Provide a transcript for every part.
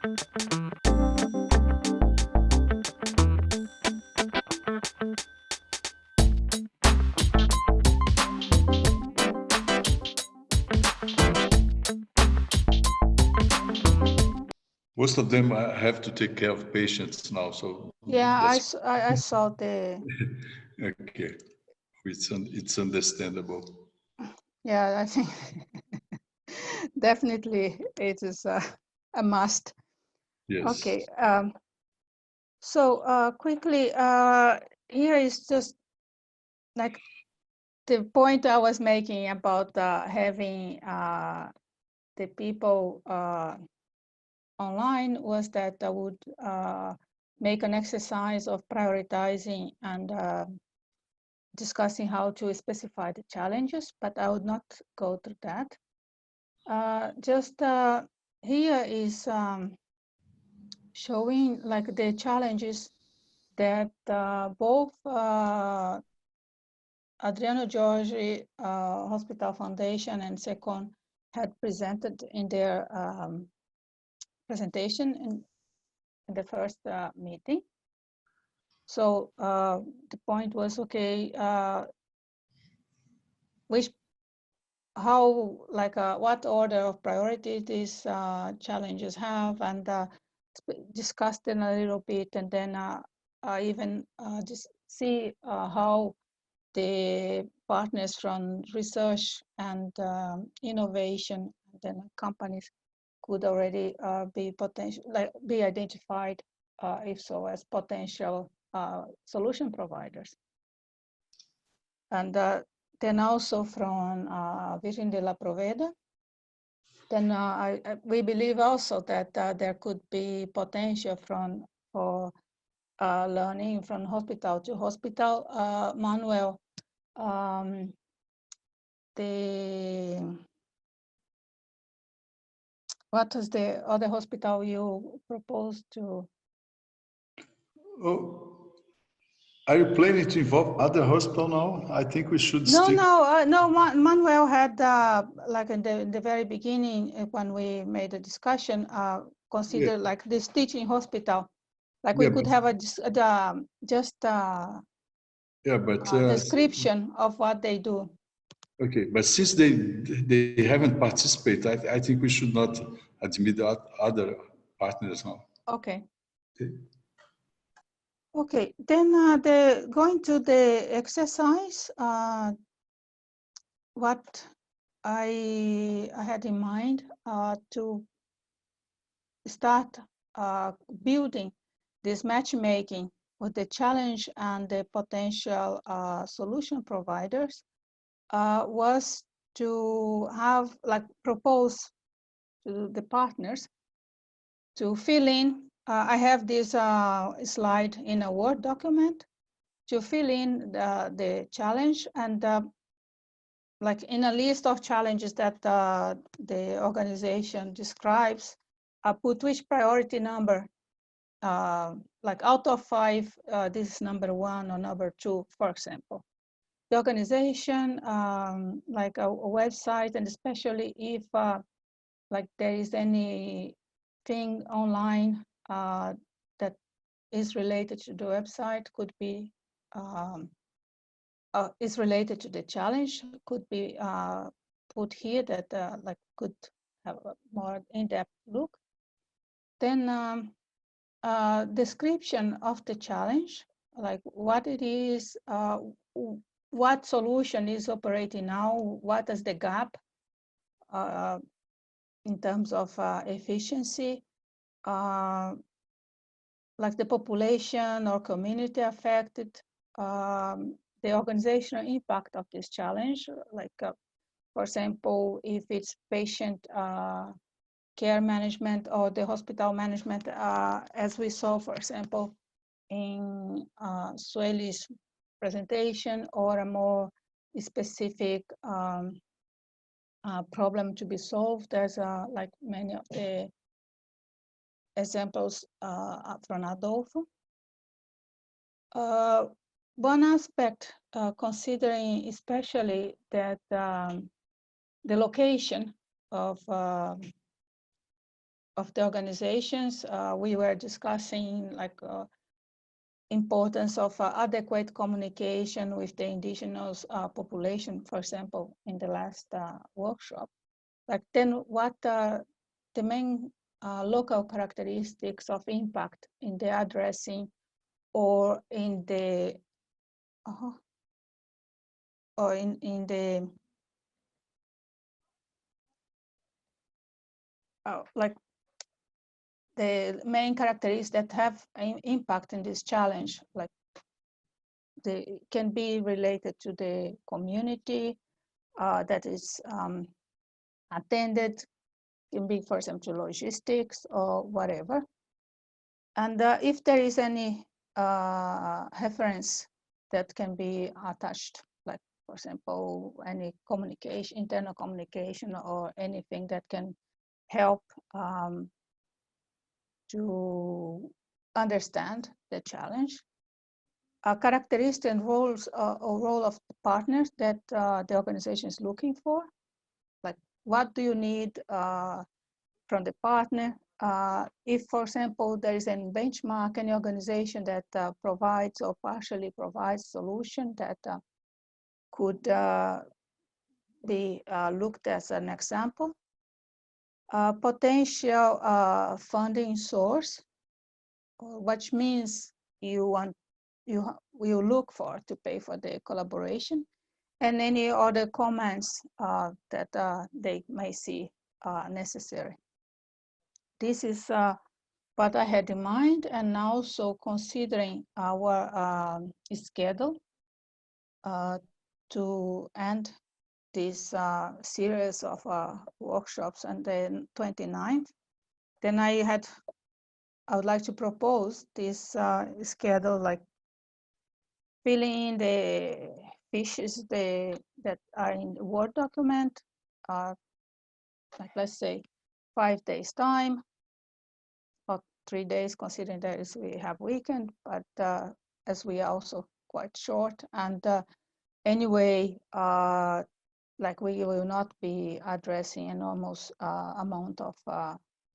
Most of them have to take care of patients now, so yeah, I saw the. Okay, it's understandable. Yeah, I think definitely it is a must. Yes. Okay. So quickly, here is just like the point I was making about having the people online was that I would make an exercise of prioritizing and discussing how to specify the challenges, but I would not go through that. Just here is showing like the challenges that both Adriano Giorgi Hospital Foundation and SECON had presented in their presentation in the first meeting. So the point was, okay, what order of priority these challenges have, and discussed them a little bit, and then even just see how the partners from research and innovation, and then companies could already be identified, if so, as potential solution providers. And then also from Virgin de la Proveda, then we believe also that there could be potential for learning from hospital to hospital. Manuel, what is the other hospital you proposed to? Oh, are you planning to involve other hospital now? I think we should No, stick. no. Manuel had like in the very beginning when we made the discussion, consider like this teaching hospital, like we could have a description of what they do. Okay, but since they haven't participated, I think we should not admit other partners now. Okay. Okay, then going to the exercise, what I had in mind to start building this matchmaking with the challenge and the potential solution providers was to have propose to the partners to fill in. I have this slide in a Word document to fill in the challenge, and like in a list of challenges that the organization describes, put which priority number, like out of 5, this is number 1 or number 2, for example. The organization, like a website, and especially if like there is anything online that is related to the website, could be is related to the challenge, could be put here, that like could have a more in-depth look. Then description of the challenge, like what it is, what solution is operating now, what is the gap in terms of efficiency, like the population or community affected, the organizational impact of this challenge, like for example, if it's patient care management or the hospital management, as we saw, for example, in Sueli's presentation, or a more specific problem to be solved. There's like many of the examples from Adolfo. One aspect, considering especially that the location of of the organizations, we were discussing like importance of adequate communication with the indigenous population, for example, in the last workshop. Like then what the main local characteristics of impact in the addressing or in the like the main characteristics that have an impact in this challenge, like they can be related to the community that is attended, can be, for example, logistics or whatever. And if there is any reference that can be attached, like, for example, any communication, internal communication, or anything that can help to understand the challenge. Characteristics and roles or role of the partners that the organization is looking for. Like, what do you need from the partner? If, for example, there is a benchmark, any organization that provides or partially provides solution that could be looked as an example. Potential funding source, which means you look for to pay for the collaboration, and any other comments that they may see necessary. This is what I had in mind, and also considering our schedule to end this series of workshops on the 29th. Then I would like to propose this schedule, like filling in the fiches that are in the Word document, like let's say 5 days time, or 3 days, considering that we have weekend, but as we are also quite short. And anyway, like we will not be addressing enormous amount of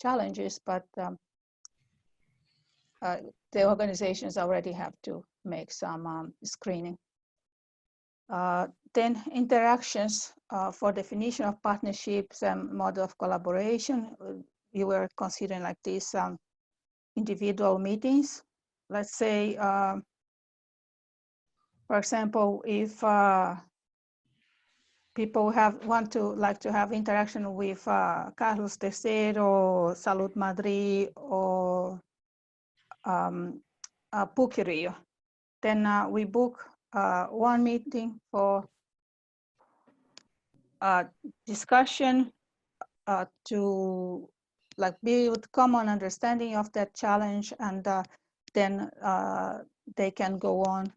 challenges, but the organizations already have to make some screening. Then interactions for definition of partnerships and model of collaboration. You were considering like these individual meetings. Let's say, for example, if people like to have interaction with Carlos III or Salud Madrid or PUC Rio, then we book one meeting for discussion to like build common understanding of that challenge, and then they can go on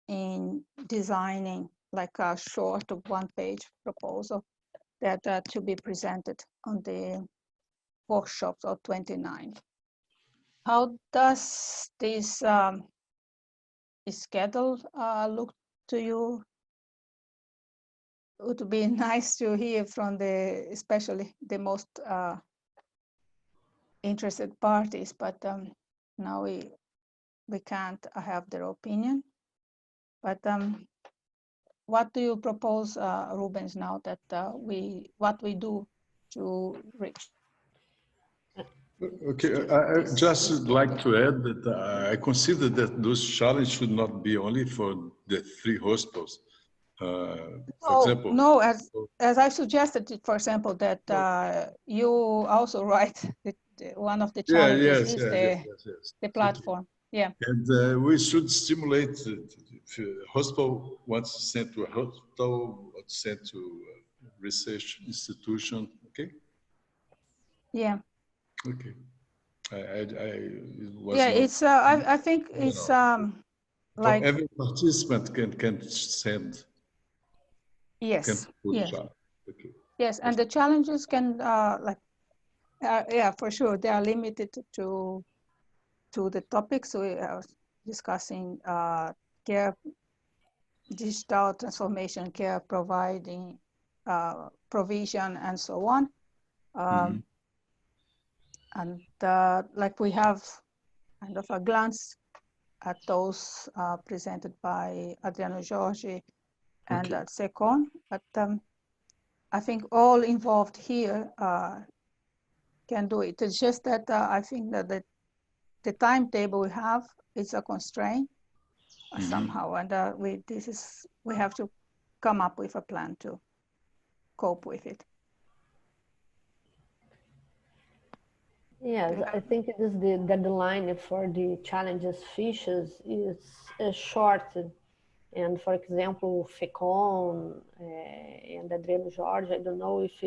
in designing like a short 1-page proposal that to be presented on the workshops of 29. How does this schedule look to you? It would be nice to hear from especially the most interested parties, but now we can't have their opinion. But what do you propose, Rubens, now that what we do to reach? Okay, I just would like to add that I consider that those challenges should not be only for the 3 hospitals. For example, no, as I suggested, for example, that you also write one of the challenges is the platform. Yeah. And we should stimulate if a hospital wants to send to a hospital or send to a research institution. Okay. Yeah. Okay. I think it's like every participant can send. Yes. Yes. Okay. Yes, and the challenges can yeah, for sure they are limited to the topics we are discussing: care, digital transformation, care providing, provision, and so on. And like we have kind of a glance at those presented by Adriano Jorge and Okay. Secon, but I think all involved here can do it. It's just that I think that the timetable we have is a constraint somehow, and we have to come up with a plan to cope with it. Yes, I think it is the deadline for the challenges fishes is short. And for example, Fecon and Adriano Jorge, I don't know if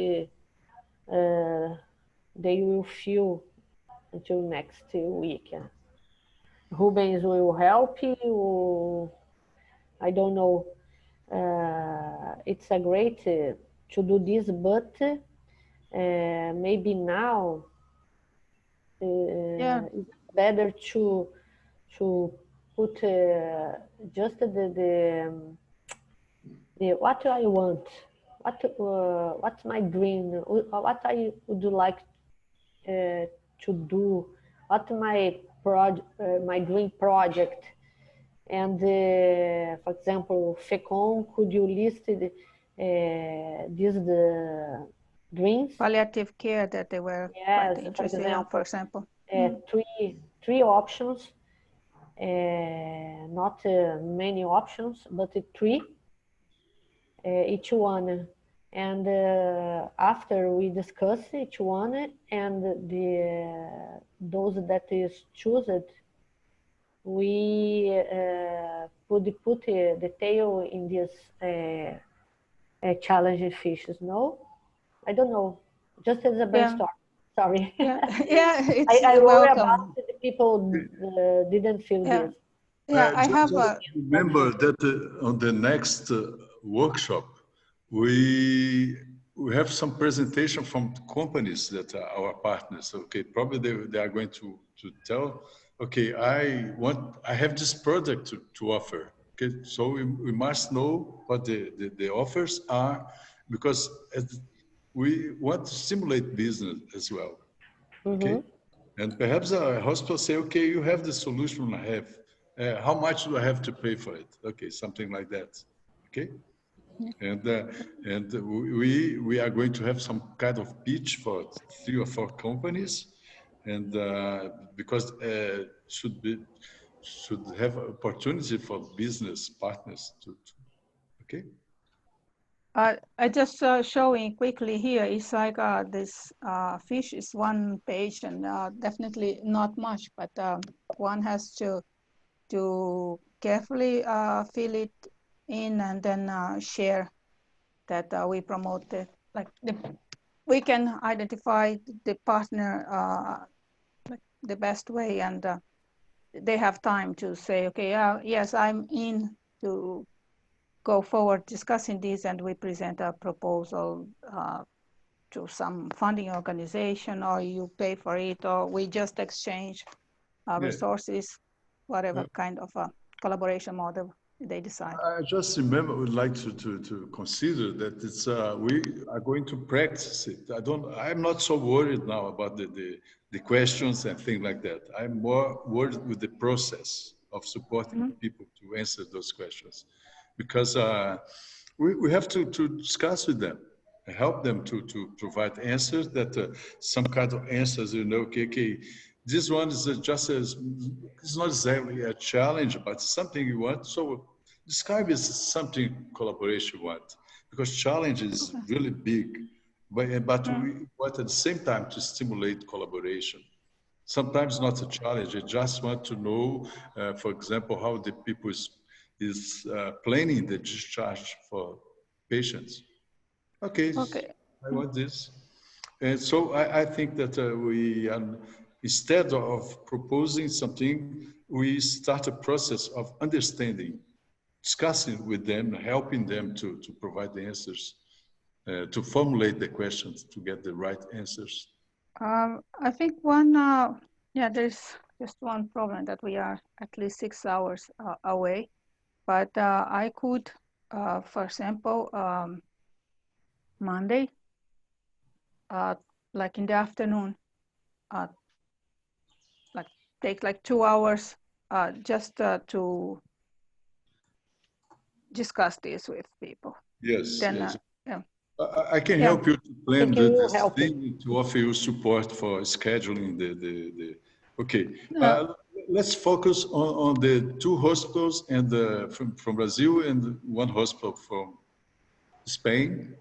they will fill until next week. Rubens will help you. I don't know. It's a great to do this, but maybe now it's better to put just the what I want, what's my dream, what I would like to do, what my dream project, and for example, Fecon, could you list the dreams? Palliative care that they were quite interested in, for example. Three options, not many options, but three, each one. And after we discuss each one and those that is chosen, we put the detail in this challenging fishes. No, I don't know. Just as a brainstorm. Sorry. Yeah, it's I worry welcome. about the people didn't feel this. Yeah, I have just remember that on the next workshop, we have some presentation from companies that are our partners. Okay, probably they are going to tell, okay, I have this product to offer. Okay, so we must know what the offers are, because we want to stimulate business as well. Okay, and perhaps a hospital say, okay, you have the solution I have. How much do I have to pay for it? Okay, something like that. Okay, and we are going to have some kind of pitch for 3 or 4 companies, and because should have opportunity for business partners to okay. I just showing quickly here. It's like this fish is one page, and definitely not much, but one has to carefully fill it in and then share that we promote it. Like we can identify the partner like the best way, and they have time to say, okay, yes, I'm in to go forward discussing this, and we present a proposal to some funding organization, or you pay for it, or we just exchange resources, whatever kind of a collaboration model they decide. I just remember, would like to consider that it's we are going to practice it. I'm not so worried now about the questions and things like that. I'm more worried with the process of supporting people to answer those questions, because we have to discuss with them, help them to provide answers that some kind of answers, okay, this one is it's not exactly a challenge, but something you want. So describe it as something collaboration you want, because challenge is really big, but we want at the same time to stimulate collaboration. Sometimes not a challenge. I just want to know, for example, how the people is planning the discharge for patients. Okay, I want this. And so I think that we, instead of proposing something, we start a process of understanding, discussing with them, helping them to provide the answers, to formulate the questions, to get the right answers. I think there's just one problem, that we are at least 6 hours away, but I could, for example, Monday, like in the afternoon, like take like 2 hours just to discuss this with people. Yes, Then, yes. yeah. I can Yeah. help you to plan Thank you, this help you. thing to offer you support for scheduling the okay. Let's focus on the 2 hospitals and from Brazil and 1 hospital from Spain.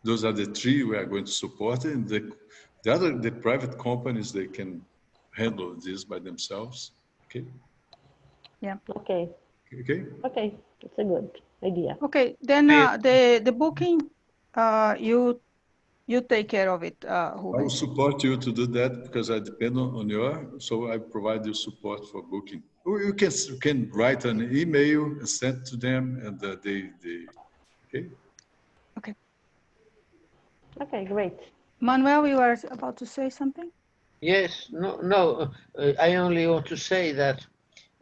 Those are the 3 we are going to support, and the private companies, they can handle this by themselves. Okay. Yeah. Okay. Okay. Okay. It's a good idea. Okay. Then the booking, you take care of it, I will Rubens. support you to do that because I depend on your, so I provide you support for booking. Or you can write an email and send to them, and they okay. Okay. Okay, great. Manuel, you are about to say something? Yes, no. I only want to say that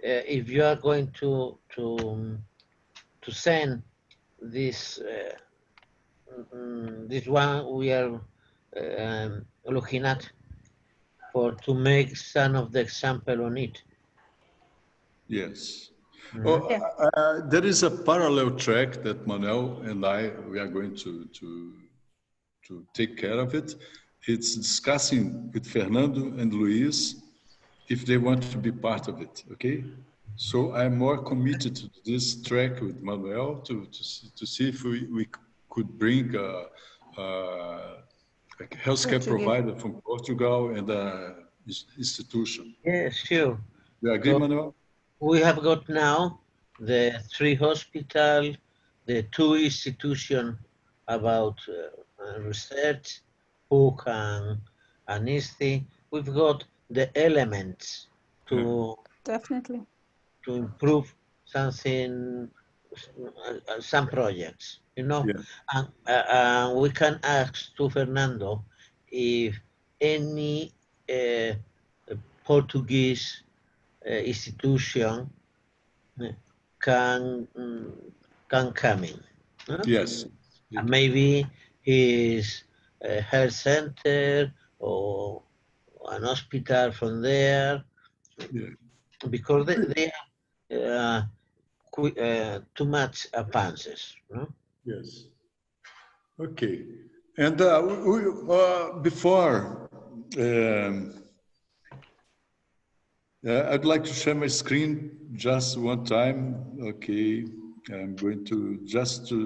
if you are going to send this this one we are looking at for to make some of the example on it. Yes. Mhm. Oh, Yeah. there is a parallel track that Manuel and we are going to take care of it. It's discussing with Fernando and Luis if they want to be part of it. Okay. So I'm more committed to this track with Manuel to see if we could bring a healthcare provider from Portugal and an institution. Yes, sure. You agree, So Manuel? we have got now the 3 hospital, the 2 institution about research, PUC and ISTI. We've got the elements to Definitely. to improve something, some projects, you know. Yeah. And we can ask to Fernando if any Portuguese institution can come in. Huh? Yes. And maybe his health center or an hospital from there, Yeah. because they have too much advances. No? Yes. Okay. And before, I'd like to share my screen just one time. Okay. I'm going to just to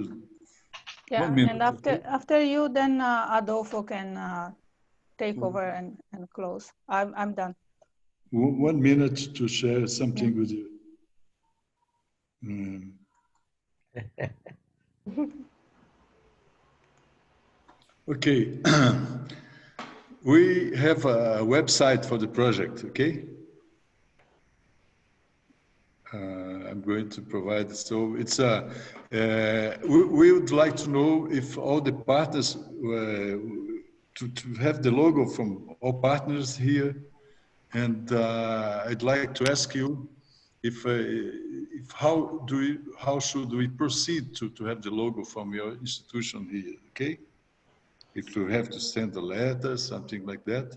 Yeah. 1 minute. And Okay? after you, then Adolfo can take over and close. I'm done. 1 minute to share something with you. Okay. We have a website for the project, okay? I'm going to provide, so it's we would like to know if all the partners, to have the logo from all partners here. And I'd like to ask you if how should we proceed to have the logo from your institution here, okay? If you have to send a letter, something like that.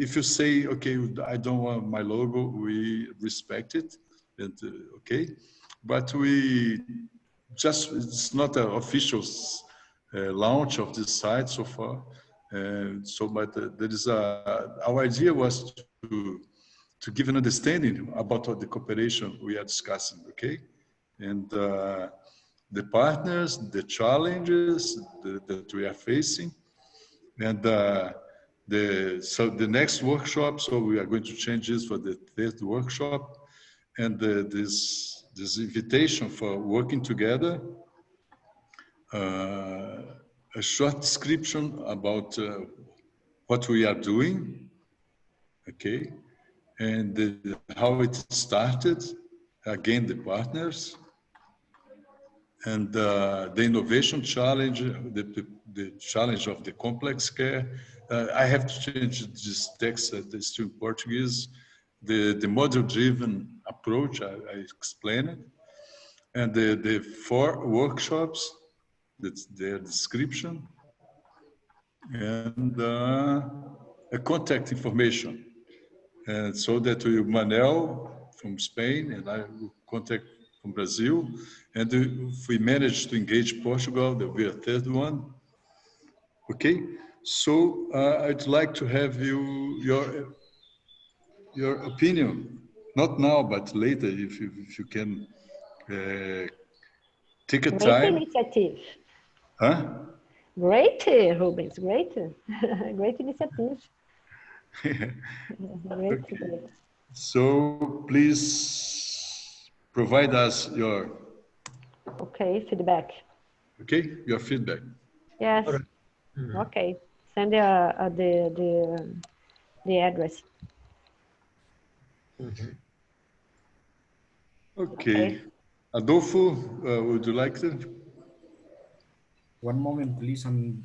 If you say, okay, I don't want my logo, we respect it, and okay. But it's not an official launch of this site so far. But there is our idea was to give an understanding about the cooperation we are discussing, okay? And the partners, the challenges that we are facing, and so the next workshop. So we are going to change this for the 3rd workshop, and this invitation for working together. A short description about what we are doing, okay, and how it started. Again, the partners. And the innovation challenge, the challenge of the complex care. I have to change this text, it's still in Portuguese. The model-driven approach, I explained it. And the 4 workshops, that's their description. And a contact information, and so that we, Manel from Spain, and I will contact from Brazil, and if we manage to engage Portugal, there will be a third one. Okay, so I'd like to have your opinion, not now, but later, if you can take a Great time. initiative. Huh? Great, Rubens, great. Great initiative. Great, Okay. great. So please provide us your, Okay, feedback. okay, your feedback. Yes. All right. Mhm. Okay. Send the address. Mhm. Okay. Adolfo, would you like to? One moment, please. I'm